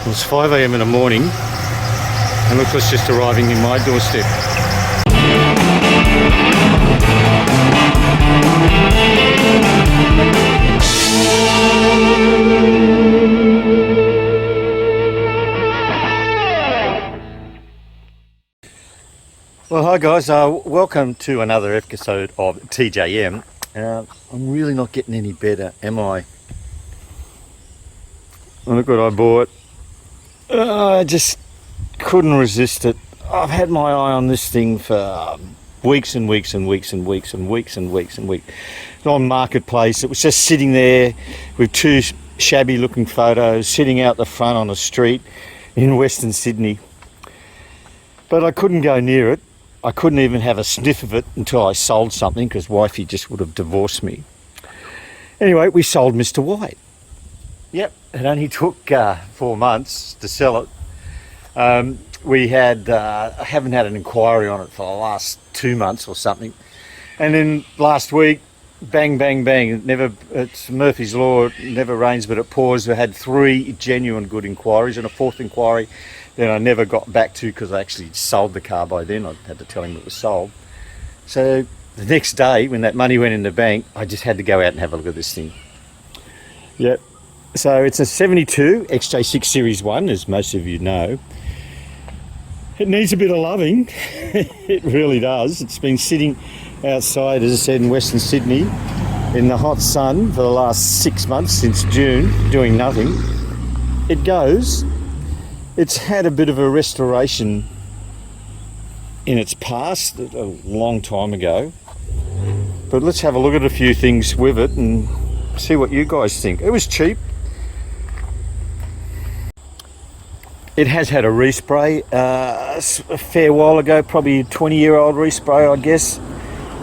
It's 5 a.m. in the morning and look what's just arriving in my doorstep. Well, hi guys, welcome to another episode of TJM. I'm really not getting any better, am I? Look what I bought. I just couldn't resist it. I've had my eye on this thing for weeks and weeks and weeks and weeks and weeks and weeks and weeks. On Marketplace, it was just sitting there with two shabby looking photos sitting out the front on a street in Western Sydney. But I couldn't go near it. I couldn't even have a sniff of it until I sold something, because wifey just would have divorced me. Anyway, we sold Mr. White. Yep, it only took 4 months to sell it. We had I haven't had an inquiry on it for the last 2 months or something, and then last week, bang, bang, bang. It's Murphy's Law. It never rains but it pours. We had 3 genuine good inquiries, and a 4th inquiry then I never got back to, because I actually sold the car by then. I had to tell him it was sold. So the next day, when that money went in the bank, I just had to go out and have a look at this thing. Yep. So it's a 72 XJ6 Series 1, as most of you know. It needs a bit of loving. It really does. It's been sitting outside, as I said, in Western Sydney in the hot sun for the last 6 months, since June, doing nothing. It goes. It's had a bit of a restoration in its past, a long time ago. But let's have a look at a few things with it and see what you guys think. It was cheap. It has had a respray a fair while ago, probably a 20-year-old respray, I guess.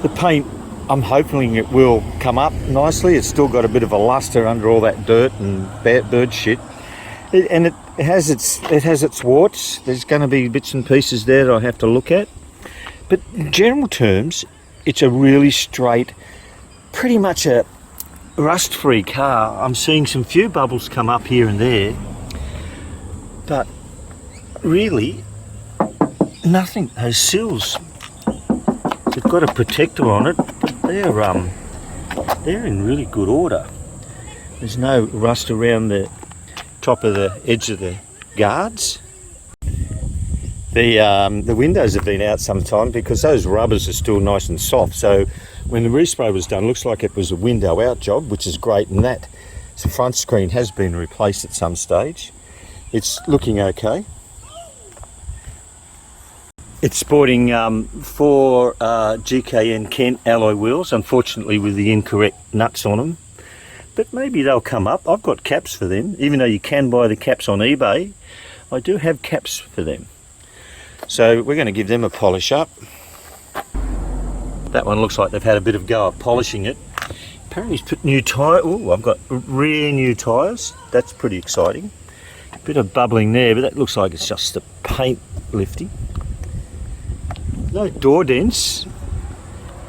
The paint, I'm hoping it will come up nicely. It's still got a bit of a luster under all that dirt and bird shit. It has its warts. There's going to be bits and pieces there that I have to look at. But in general terms, it's a really straight, pretty much a rust-free car. I'm seeing some few bubbles come up here and there, but really nothing. Those sills, they've got a protector on it, but they're in really good order. There's no rust around the top of the edge of the guards. The windows have been out some time because those rubbers are still nice and soft. So when the respray was done, looks like it was a window out job, which is great. And that the front screen has been replaced at some stage. It's looking okay. It's sporting 4 GKN Kent alloy wheels, unfortunately with the incorrect nuts on them. But maybe they'll come up. I've got caps for them. Even though you can buy the caps on eBay, I do have caps for them. So we're going to give them a polish up. That one looks like they've had a bit of go at polishing it. Apparently he's put new tyre. Oh, I've got rear new tyres. That's pretty exciting. A bit of bubbling there, but that looks like it's just the paint lifting. No door dents.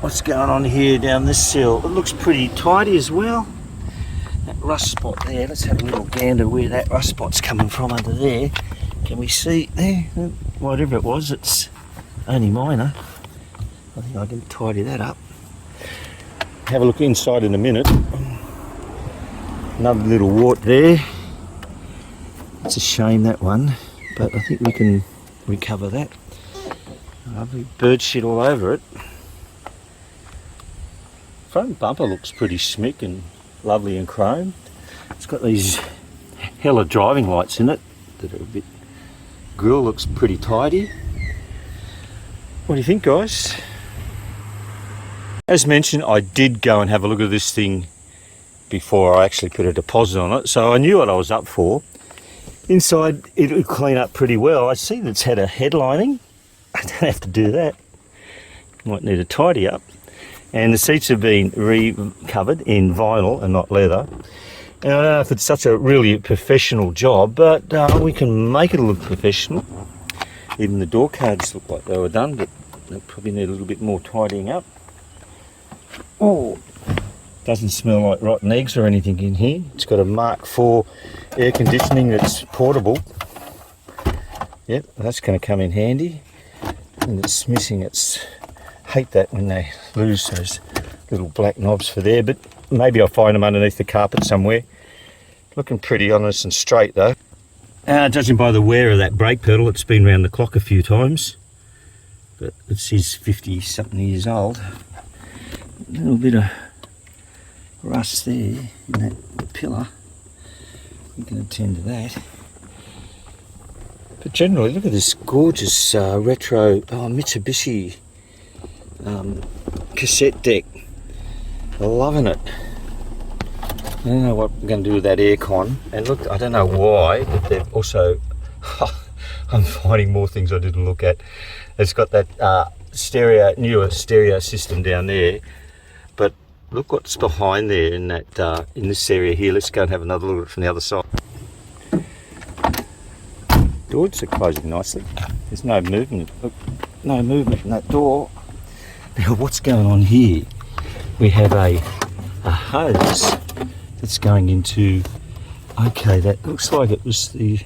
What's going on here down this sill? It looks pretty tidy as well. That rust spot there, let's have a little gander where that rust spot's coming from under there. Can we see there? Whatever it was, it's only minor. I think I can tidy that up. Have a look inside in a minute. Another little wart there. It's a shame, that one, but I think we can recover that. Lovely bird shit all over it. Front bumper looks pretty smick and lovely and chrome. It's got these hella driving lights in it that are a bit... Grille looks pretty tidy. What do you think, guys? As mentioned, I did go and have a look at this thing before I actually put a deposit on it, so I knew what I was up for. Inside it would clean up pretty well. I see that it's had a headlining. I don't have to do that. Might need a tidy up. And the seats have been recovered in vinyl and not leather. And I don't know if it's such a really professional job, but we can make it look professional. Even the door cards look like they were done, but they probably need a little bit more tidying up. Oh, doesn't smell like rotten eggs or anything in here. It's got a Mark IV air conditioning that's portable. Yep, that's going to come in handy. And it's missing its... hate that when they lose those little black knobs for there, but maybe I'll find them underneath the carpet somewhere. Looking pretty honest and straight though. Judging by the wear of that brake pedal, it's been round the clock a few times, but it is 50 something years old. A little bit of rust there in that pillar. We can attend to that. But generally, look at this gorgeous retro Mitsubishi cassette deck. Loving it. I don't know what we're going to do with that aircon. And look, I don't know why, but they've also... I'm finding more things I didn't look at. It's got that newer stereo system down there. But look what's behind there in that in this area here. Let's go and have another look at it from the other side. Doors are closing nicely. There's no movement. Look, no movement in that door. Now what's going on here? We have a hose that's going into, okay, that looks like it was the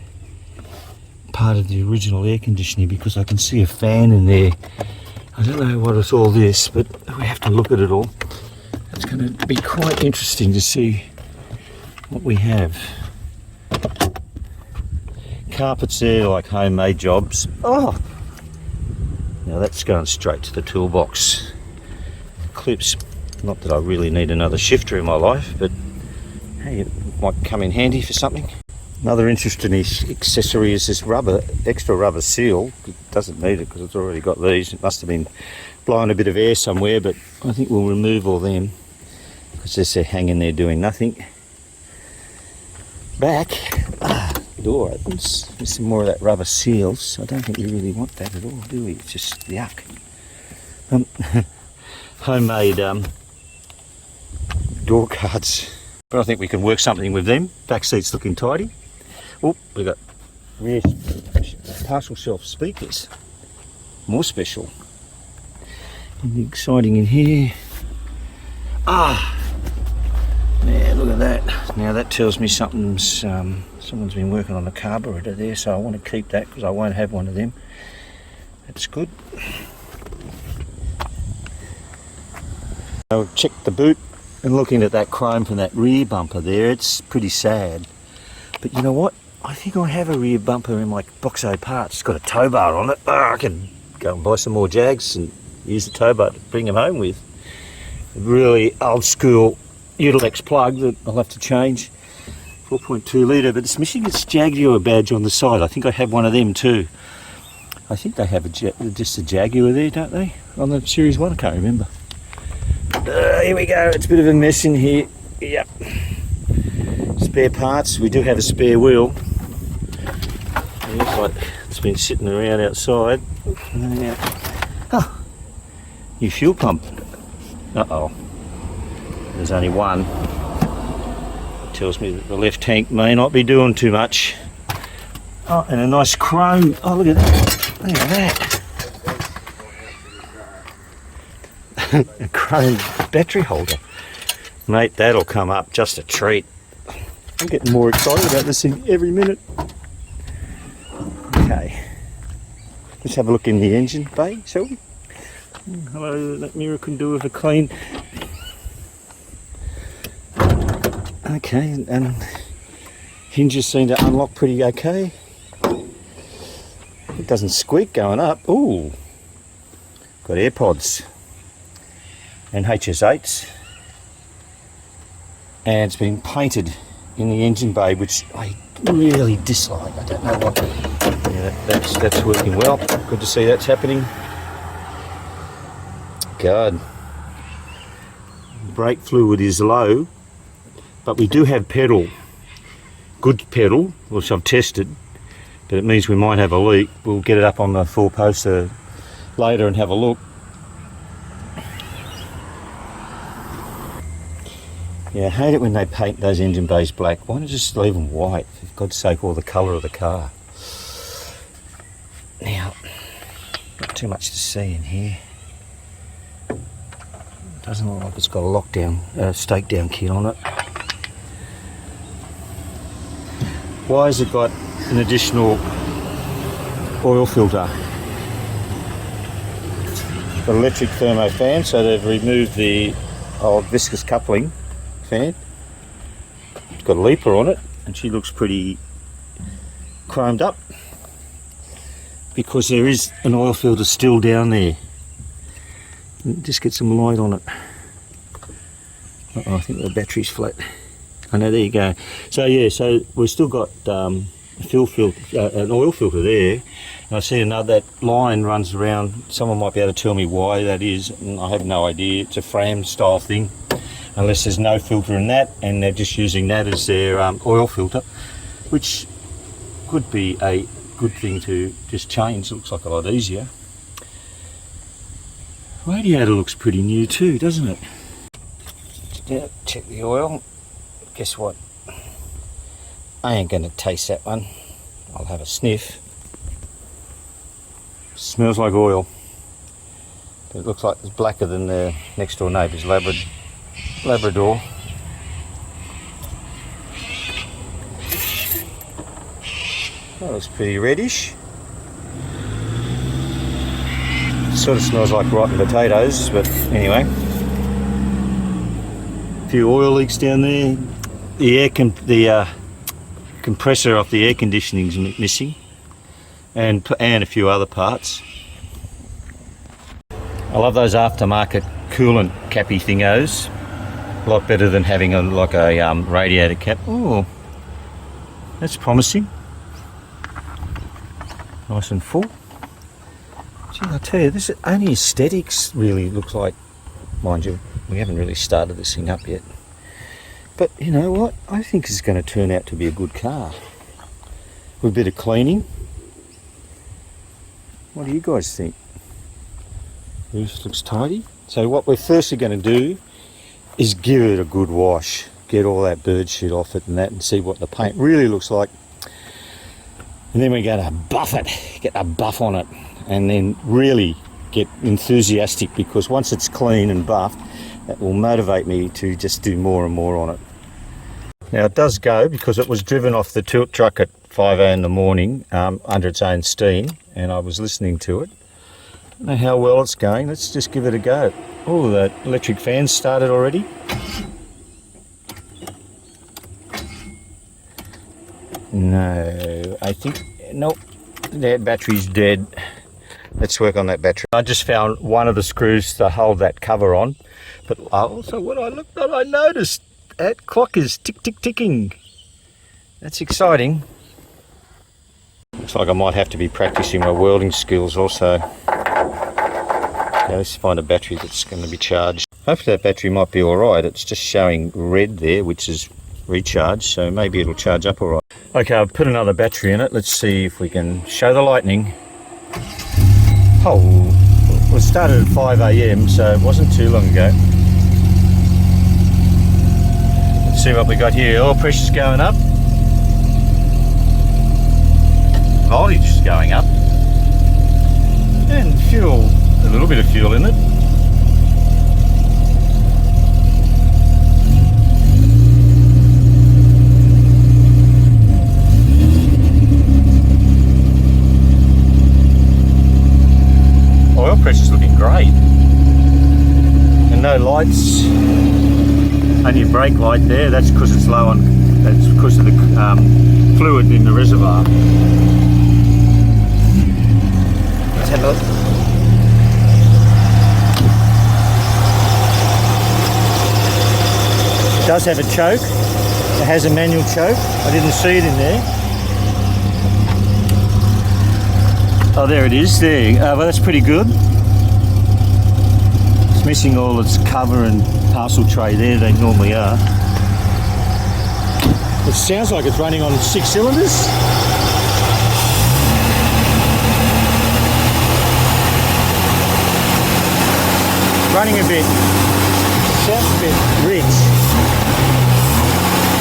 part of the original air conditioning, because I can see a fan in there. I don't know what it's all this, but we have to look at it all. It's going to be quite interesting to see what we have. Carpets there, like homemade jobs. Oh, now that's going straight to the toolbox. Clips, not that I really need another shifter in my life, but hey, it might come in handy for something. Another interesting accessory is this extra rubber seal. It doesn't need it because it's already got these. It must have been blowing a bit of air somewhere, but I think we'll remove all them because they're hanging there doing nothing. Back, door opens. There's some more of that rubber seals. I don't think we really want that at all, do we? It's just yuck. Homemade door cards. But I think we can work something with them. Back seat's looking tidy. Oh, we've got rear partial shelf speakers. More special. Anything exciting in here? Yeah, look at that. Now that tells me someone's been working on the carburetor there, so I want to keep that because I won't have one of them. That's good. I'll check the boot, and looking at that chrome from that rear bumper there, it's pretty sad. But you know what? I think I have a rear bumper in my Boxo parts. It's got a tow bar on it. I can go and buy some more Jags and use the tow bar to bring them home with. A really old school Utilex plug that I'll have to change. 4.2 litre, but it's missing its Jaguar badge on the side. I think I have one of them too. I think they have just a Jaguar there, don't they? On the Series 1, I can't remember. Here we go, it's a bit of a mess in here. Yep. Spare parts, we do have a spare wheel. It looks like it's been sitting around outside. Oh, new fuel pump. Uh-oh. There's only one. It tells me that the left tank may not be doing too much. Oh, and a nice chrome. Oh, look at that. Look at that. A chrome battery holder. Mate, that'll come up just a treat. I'm getting more excited about this thing every minute. Okay. Let's have a look in the engine bay, shall we? Hello, that mirror can do with a clean. Okay, and hinges seem to unlock pretty okay. It doesn't squeak going up. Ooh, got AirPods and HS8s, and it's been painted in the engine bay, which I really dislike. I don't know what. Yeah, that's working well. Good to see that's happening. God, brake fluid is low, but we do have pedal, good pedal, which I've tested, but it means we might have a leak. We'll get it up on the 4-poster later and have a look. Yeah, I hate it when they paint those engine bays black. Why not just leave them white? For God's sake, or the colour of the car. Now, not too much to see in here. Doesn't look like it's got a lockdown, stake down kit on it. Why has it got an additional oil filter. The electric thermo fan, so they've removed the old viscous coupling fan. It's got a litre on it, and she looks pretty chromed up because there is an oil filter still down there. Just get some light on it. I think the battery's flat. I know, there you go. So yeah, so we've still got an oil filter there. And I see another, that line runs around. Someone might be able to tell me why that is, and I have no idea. It's a Fram style thing, unless there's no filter in that, and they're just using that as their oil filter, which could be a good thing to just change. It looks like a lot easier. Radiator looks pretty new too, doesn't it? Yeah, check the oil. Guess what? I ain't going to taste that one. I'll have a sniff. Smells like oil. But it looks like it's blacker than the next door neighbour's Labrador. That looks pretty reddish. Sort of smells like rotten potatoes, but anyway. A few oil leaks down there. The compressor off the air conditioning is missing, and a few other parts. I love those aftermarket coolant cappy thingos. A lot better than having a radiator cap. Oh, that's promising. Nice and full. Gee, I tell you, this is only aesthetics really looks like. Mind you, we haven't really started this thing up yet. But you know what? I think it's going to turn out to be a good car. With a bit of cleaning. What do you guys think? This looks tidy. So what we're firstly going to do is give it a good wash. Get all that bird shit off it and that, and see what the paint really looks like. And then we're going to buff it. Get a buff on it. And then really get enthusiastic, because once it's clean and buffed, that will motivate me to just do more and more on it. Now it does go, because it was driven off the tilt truck at 5 a.m. in the morning under its own steam, and I was listening to it. I don't know how well it's going. Let's just give it a go. Oh, the electric fan's started already. No, I think, nope, that battery's dead. Let's work on that battery. I just found one of the screws to hold that cover on, but also when I looked at it, I noticed that clock is ticking. That's exciting. Looks like I might have to be practicing my welding skills also. Okay, let's find a battery that's going to be charged. Hopefully that battery might be alright. It's just showing red there, which is recharged, so maybe it'll charge up alright. Okay, I've put another battery in it. Let's see if we can show the lightning. Oh, it started at 5 a.m, so it wasn't too long ago. Let's see what we got here. Oil pressure's going up. Voltage is going up. And fuel, a little bit of fuel in it. Oil pressure's looking great, and no lights, only a brake light there. That's because it's low on, that's because of the fluid in the reservoir. Let's have a look. It does have a choke. It has a manual choke. I didn't see it in there. Oh, there it is, there. Well, that's pretty good. It's missing all its cover and parcel tray there, they normally are. It sounds like it's running on 6 cylinders. Running a bit, sounds a bit rich,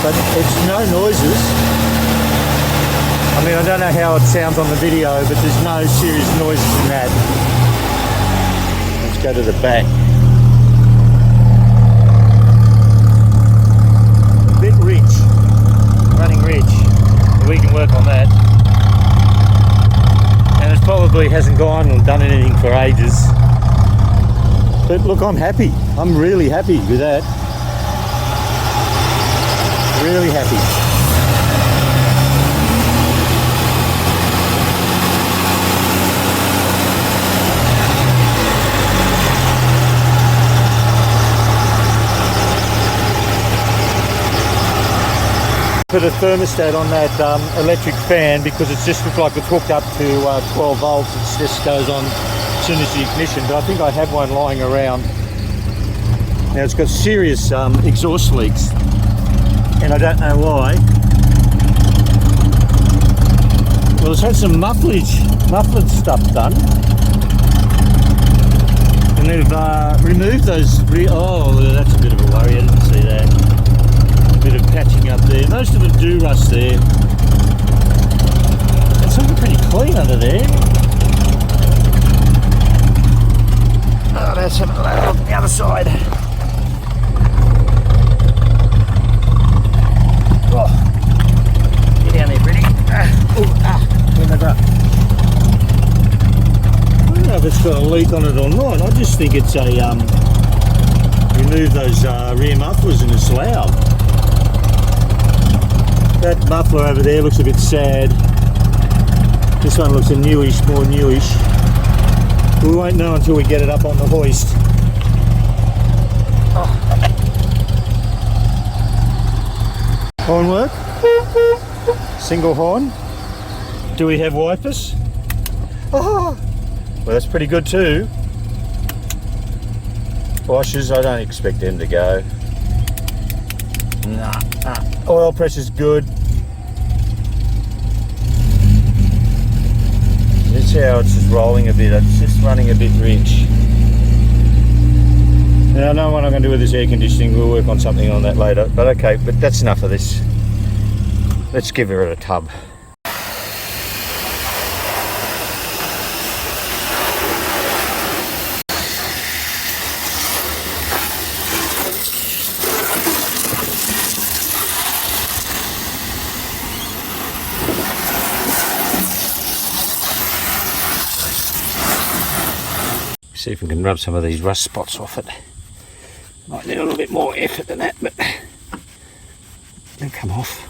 but it's no noises. I mean, I don't know how it sounds on the video, but there's no serious noises in that. Let's go to the back. A bit rich, running rich, but we can work on that. And haven't gone or done anything for ages. But look, I'm happy. I'm really happy with that. Really happy. Put a thermostat on that electric fan because it's just looked like it's hooked up to 12 volts. It just goes on as soon as the ignition. But I think I have one lying around. Now it's got serious exhaust leaks, and I don't know why. Well, it's had some muffled stuff done, and they've removed those. Oh, that's a bit of a worry. I didn't see that. Bit of patching up there. Most of them do rust there. It's looking pretty clean under there. Oh, let's have a look on the other side. Oh, get down there, Brittany. Where'd they go? I don't know if it's got a leak on it or not. I just think it's a remove those rear mufflers and it's loud. That muffler over there looks a bit sad. This one looks a newish, more newish. We won't know until we get it up on the hoist. Oh. Horn work? Single horn? Do we have wipers? Oh. Well, that's pretty good too. Washers, I don't expect them to go. Nah. Oil pressure's good. This how it's just rolling a bit. It's just running a bit rich. Now I know what I'm going to do with this air conditioning. We'll work on something on that later. But okay, but that's enough of this. Let's give her a tub. See if we can rub some of these rust spots off it. Might need a little bit more effort than that, but they'll come off.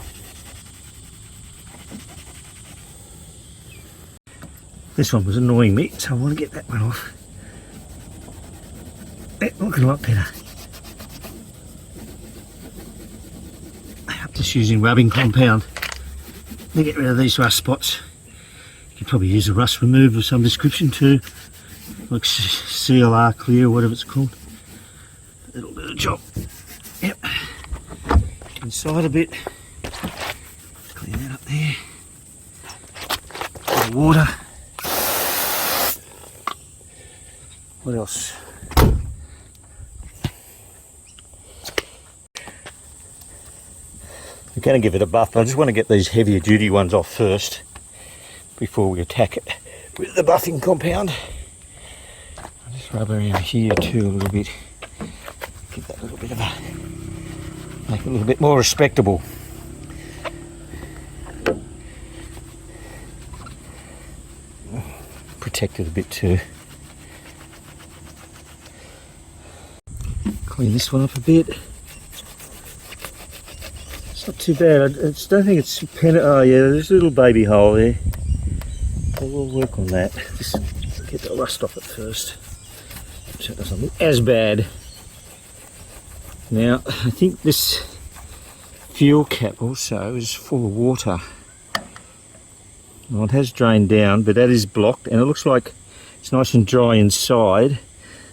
This one was annoying me, so I want to get that one off. It's looking a lot better. I'm just using rubbing compound to get rid of these rust spots. You could probably use a rust remover of some description too. Like CLR clear, whatever it's called. It'll do the job. Yep. Inside a bit. Clean that up there. Bit of water. What else? I'm going to give it a buff, but I just want to get these heavier duty ones off first before we attack it with the buffing compound. Rub around here too a little bit. Give that a little bit of a, make it a little bit more respectable. Protect it a bit too. Clean this one up a bit. It's not too bad. I don't think it's oh yeah, there's a little baby hole there. We'll work on that. Just get the rust off it first. So it doesn't look as bad. Now I think this fuel cap also is full of water. Well, it has drained down, but that is blocked, and it looks like it's nice and dry inside.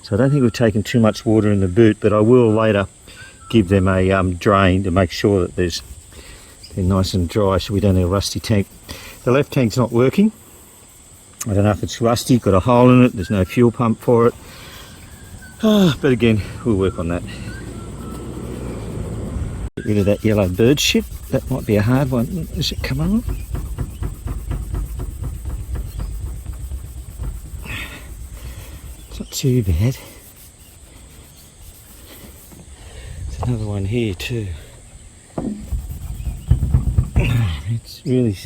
So I don't think we've taken too much water in the boot, but I will later give them a drain to make sure that they're nice and dry, so we don't have a rusty tank. The left tank's not working. I don't know if it's rusty, got a hole in it. There's no fuel pump for it. But again, we'll work on that. Get rid of that yellow bird shit. That might be a hard one. Is it coming on? It's not too bad. There's another one here too. It's really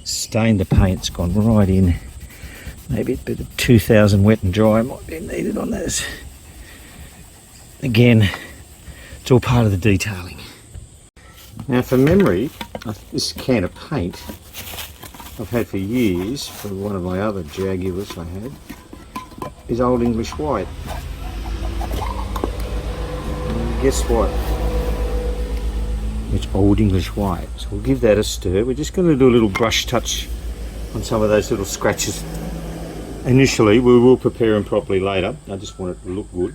stained the paint. It's gone right in. Maybe a bit of 2000 wet and dry might be needed on those. Again, it's all part of the detailing. Now for memory, this can of paint I've had for years, for one of my other Jaguars I had, is Old English White. And guess what? It's Old English White. So we'll give that a stir. We're just going to do a little brush touch on some of those little scratches. Initially, we will prepare them properly later. I just want it to look good.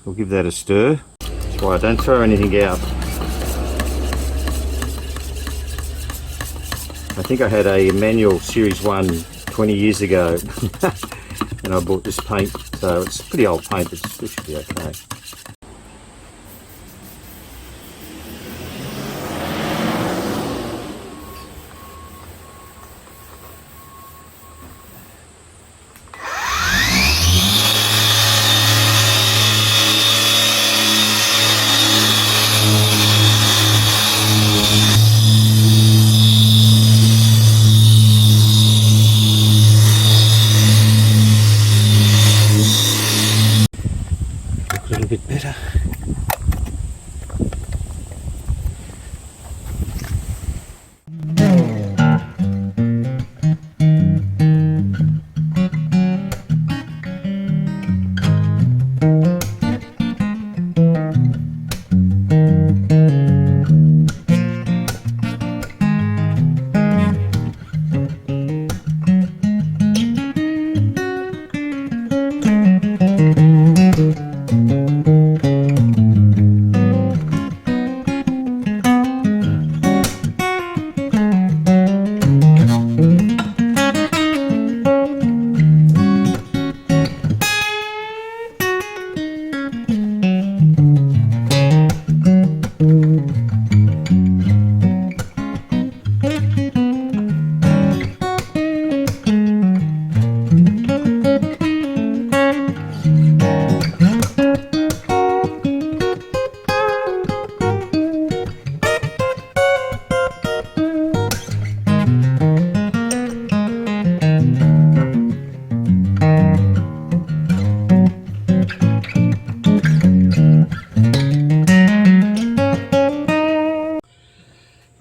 We'll give that a stir. That's why I don't throw anything out. I think I had a manual Series 1 20 years ago and I bought this paint, so it's pretty old paint, but it should be okay. A little bit better.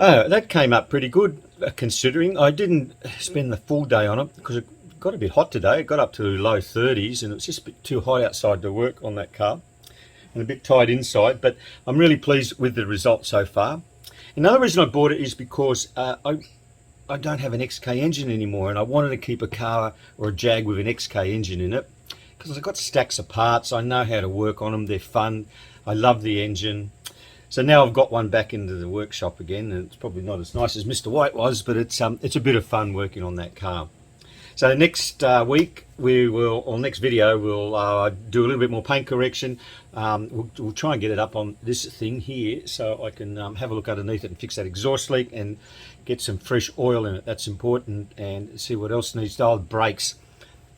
Oh, that came up pretty good, considering I didn't spend the full day on it because it got a bit hot today. It got up to low 30s and it was just a bit too hot outside to work on that car and a bit tight inside, but I'm really pleased with the result so far. Another reason I bought it is because I don't have an XK engine anymore, and I wanted to keep a car or a Jag with an XK engine in it because I've got stacks of parts. I know how to work on them. They're fun. I love the engine. So now I've got one back into the workshop again, and it's probably not as nice as Mr. White was, but it's a bit of fun working on that car. So next week or next video, we'll do a little bit more paint correction. We'll try and get it up on this thing here so I can have a look underneath it and fix that exhaust leak and get some fresh oil in it. That's important, and see what else needs. Oh, the brakes.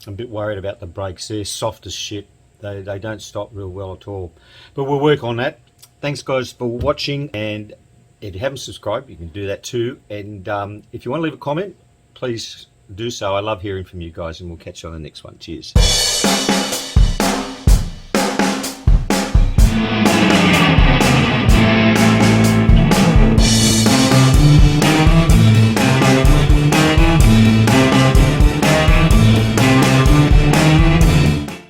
I'm a bit worried about the brakes. They're soft as shit. They don't stop real well at all. But we'll work on that. Thanks guys for watching, and if you haven't subscribed, you can do that too. And if you want to leave a comment, please do so. I love hearing from you guys, and we'll catch you on the next one. Cheers.